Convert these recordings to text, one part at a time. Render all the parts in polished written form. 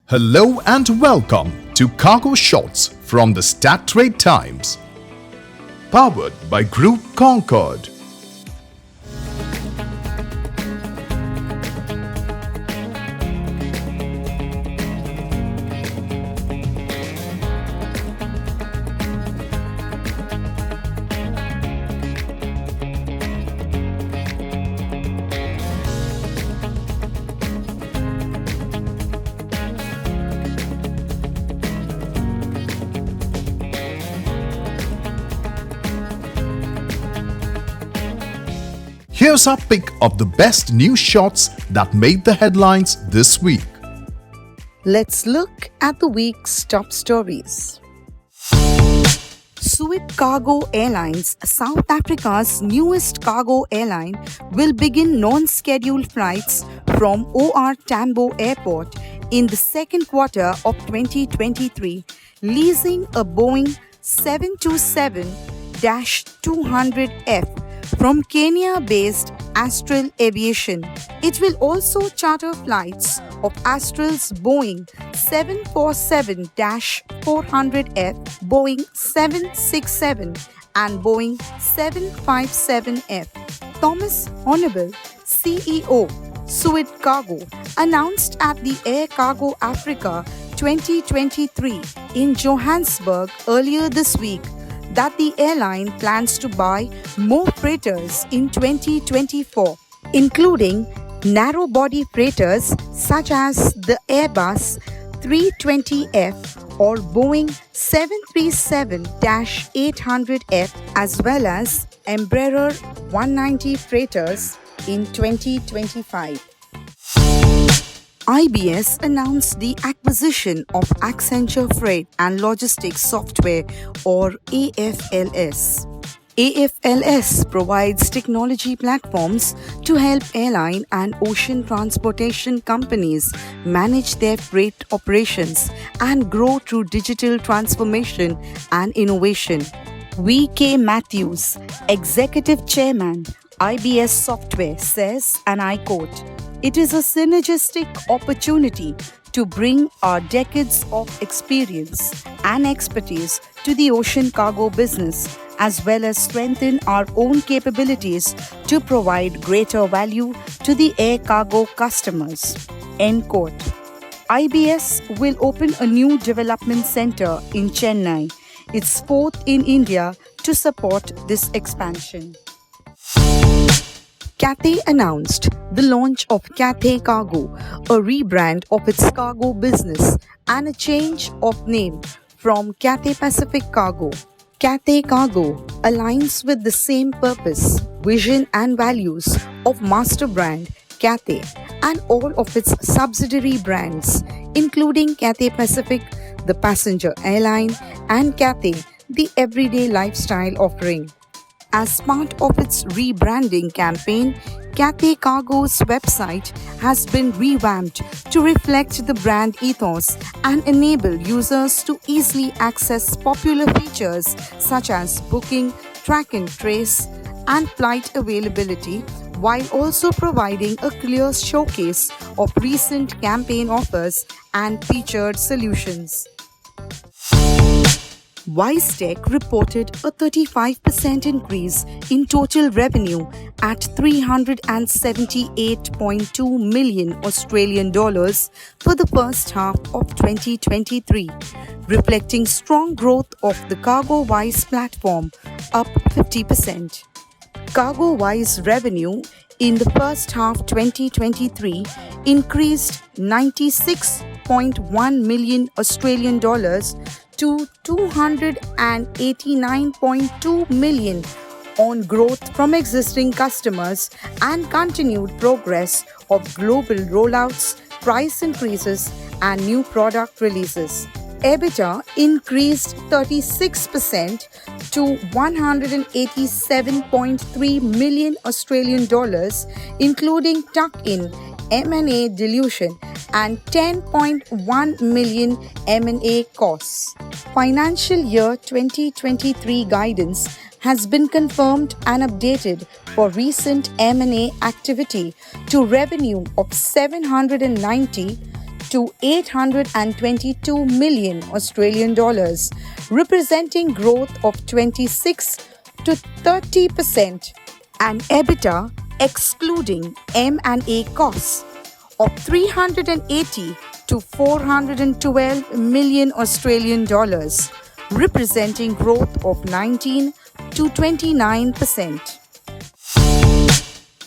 Hello and welcome to Cargo Shots from the Stat Trade Times, powered by Group Concorde. Here's our pick of the best news shots that made the headlines this week. Let's look at the week's top stories. Suid Cargo Airlines, South Africa's newest cargo airline, will begin non-scheduled flights from OR Tambo Airport in the second quarter of 2023, leasing a Boeing 727-200F from Kenya-based Astral Aviation. It will also charter flights of Astral's Boeing 747-400F, Boeing 767 and Boeing 757F. Thomas Honiball, CEO, Suid Cargo, announced at the Air Cargo Africa 2023 in Johannesburg earlier this week that the airline plans to buy more freighters in 2024, including narrow-body freighters such as the Airbus 320F or Boeing 737-800F, as well as Embraer 190 freighters in 2025. IBS announced the acquisition of Accenture Freight and Logistics Software or AFLS. AFLS provides technology platforms to help airline and ocean transportation companies manage their freight operations and grow through digital transformation and innovation. V.K. Mathews, Executive Chairman, IBS Software, says, and I quote, "It is a synergistic opportunity to bring our decades of experience and expertise to the ocean cargo business, as well as strengthen our own capabilities to provide greater value to the air cargo customers." End quote. IBS will open a new development center in Chennai, its fourth in India, to support this expansion. Cathay announced the launch of Cathay Cargo, a rebrand of its cargo business and a change of name from Cathay Pacific Cargo. Cathay Cargo aligns with the same purpose, vision and values of master brand Cathay and all of its subsidiary brands, including Cathay Pacific, the passenger airline, and Cathay, the everyday lifestyle offering. As part of its rebranding campaign, Cathay Cargo's website has been revamped to reflect the brand ethos and enable users to easily access popular features such as booking, track and trace, and flight availability, while also providing a clear showcase of recent campaign offers and featured solutions. WiseTech reported a 35% increase in total revenue at $378.2 million Australian dollars for the first half of 2023, reflecting strong growth of the CargoWise platform, up 50%. CargoWise revenue in the first half 2023 increased 96.1 million Australian dollars to 289.2 million on growth from existing customers and continued progress of global rollouts, price increases, and new product releases. EBITDA increased 36% to 187.3 million Australian dollars, including tuck-in M&A dilution and 10.1 million M&A costs. Financial year 2023 guidance has been confirmed and updated for recent M&A activity to revenue of 790 to 822 million Australian dollars, representing growth of 26 to 30%, and EBITDA excluding M&A costs of 380 to 412 million Australian dollars, representing growth of 19 to 29%.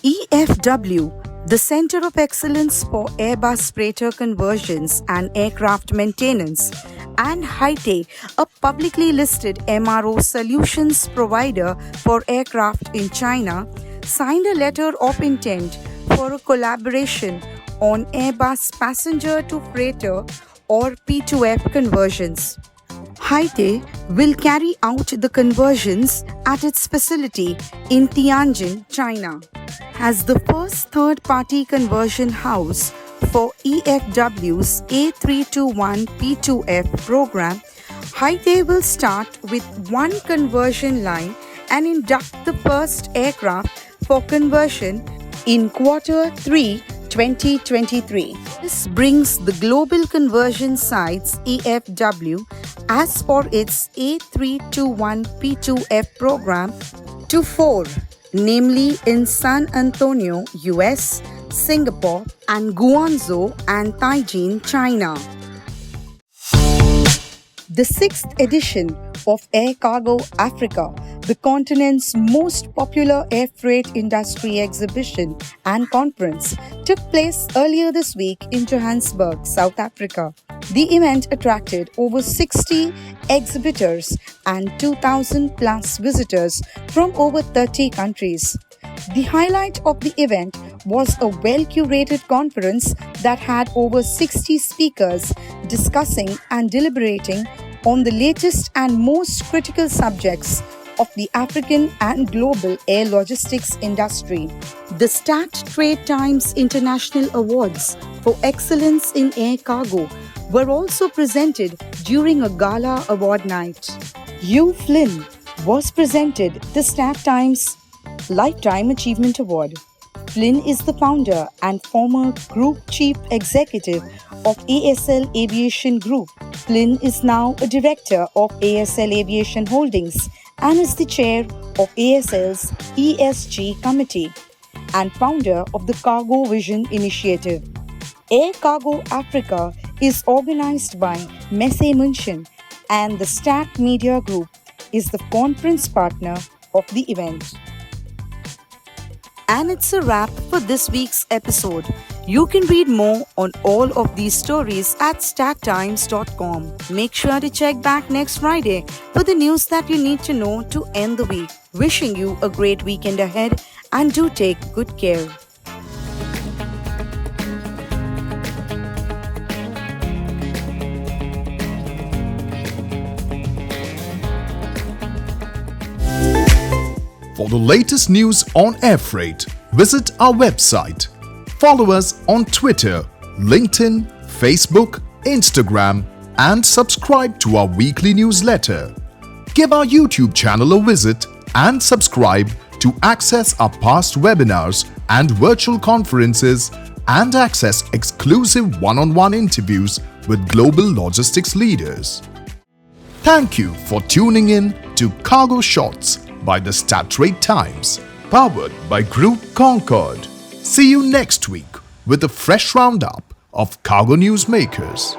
EFW, the Center of Excellence for Airbus freighter conversions and aircraft maintenance, and Cathay, a publicly listed MRO solutions provider for aircraft in China, signed a letter of intent for a collaboration on Airbus passenger to freighter or P2F conversions. Cathay will carry out the conversions at its facility in Tianjin, China. As the first third-party conversion house for EFW's A321 P2F program, Cathay will start with one conversion line and induct the first aircraft for conversion in Q3 2023. This brings the global conversion sites EFW as for its A321 P2F program to 4, namely in San Antonio, US, Singapore, and Guangzhou and Taijin, China. The 6th edition of Air Cargo Africa, the continent's most popular air freight industry exhibition and conference, took place earlier this week in Johannesburg, South Africa. The event attracted over 60 exhibitors and 2,000 plus visitors from over 30 countries. The highlight of the event was a well-curated conference that had over 60 speakers discussing and deliberating on the latest and most critical subjects of the African and global air logistics industry. The Stat Trade Times International Awards for Excellence in Air Cargo were also presented during a gala award night. Hugh Flynn was presented the Stat Times Lifetime Achievement Award. Flynn is the founder and former Group Chief Executive of ASL Aviation Group. Flynn is now a director of ASL Aviation Holdings and is the chair of ASL's ESG Committee and founder of the Cargo Vision Initiative. Air Cargo Africa is organized by Messe München, and the Stat Media Group is the conference partner of the event. And it's a wrap for this week's episode. You can read more on all of these stories at stattimes.com. Make sure to check back next Friday for the news that you need to know to end the week. Wishing you a great weekend ahead, and do take good care. For the latest news on air freight, visit our website. Follow us on Twitter, LinkedIn, Facebook, Instagram, and subscribe to our weekly newsletter. Give our YouTube channel a visit and subscribe to access our past webinars and virtual conferences and access exclusive one-on-one interviews with global logistics leaders. Thank you for tuning in to Cargo Shots by the Stat Trade Times, powered by Group Concorde. See you next week with a fresh roundup of cargo news makers.